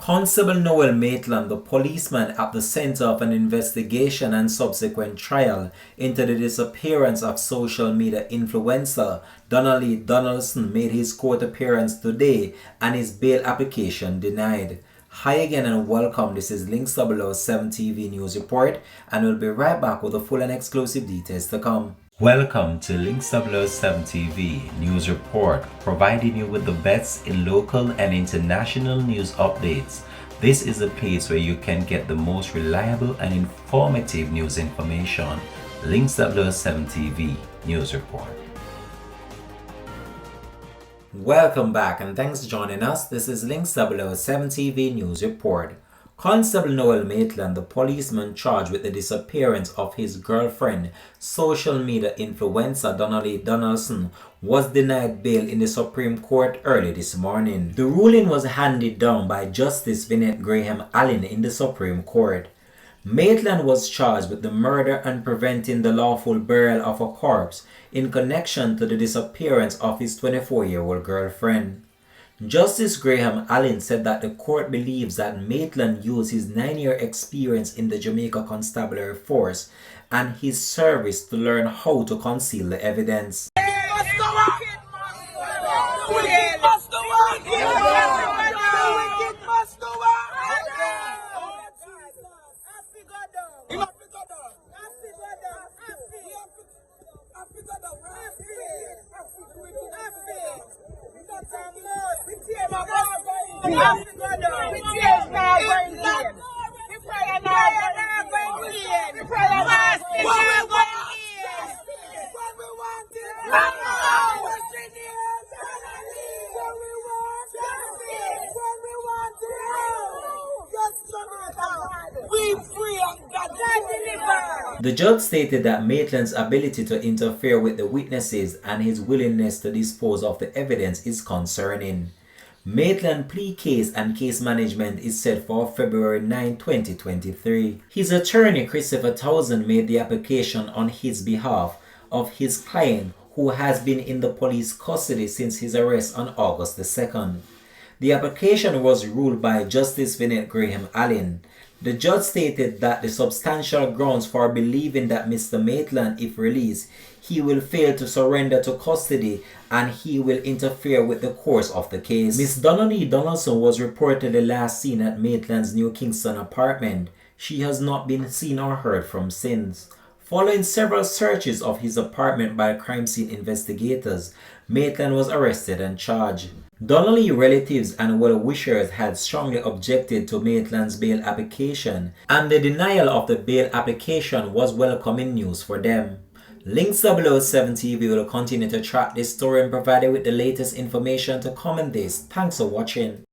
Constable Noel Maitland, the policeman at the center of an investigation and subsequent trial into the disappearance of social media influencer Donna-Lee Donaldson, made his court appearance today and his bail application denied. Hi again and welcome. This is Link 007 TV News Report, and we'll be right back with the full and exclusive details to come. Welcome to Link 007 TV News Report, providing you with the best in local and international news updates. This is a place where you can get the most reliable and informative news information. Link 007 TV News Report. Welcome back and thanks for joining us. This is Link 007 TV News Report. Constable Noel Maitland, the policeman charged with the disappearance of his girlfriend, social media influencer Donna-Lee Donaldson, was denied bail in the Supreme Court early this morning. The ruling was handed down by Justice Graham Allen in the Supreme Court. Maitland was charged with the murder and preventing the lawful burial of a corpse in connection to the disappearance of his 24-year-old girlfriend. Justice Graham Allen said that the court believes that Maitland used his 9-year experience in the Jamaica Constabulary Force and his service to learn how to conceal the evidence. The judge stated that Maitland's ability to interfere with the witnesses and his willingness to dispose of the evidence is concerning. Maitland's plea case and case management is set for February 9, 2023. His attorney Christopher Townsend made the application on his behalf of his client, who has been in the police custody since his arrest on August 2nd. The application was ruled by Justice Graham Allen. The judge stated that the substantial grounds for believing that Mr. Maitland, if released, he will fail to surrender to custody and he will interfere with the course of the case. Miss Donna-Lee Donaldson was reportedly last seen at Maitland's New Kingston apartment. She has not been seen or heard from since. Following several searches of his apartment by crime scene investigators, Maitland was arrested and charged. Donna-Lee relatives and well-wishers had strongly objected to Maitland's bail application, and the denial of the bail application was welcoming news for them. Link 007 TV will continue to track this story and provide you with the latest information to comment this. Thanks for watching.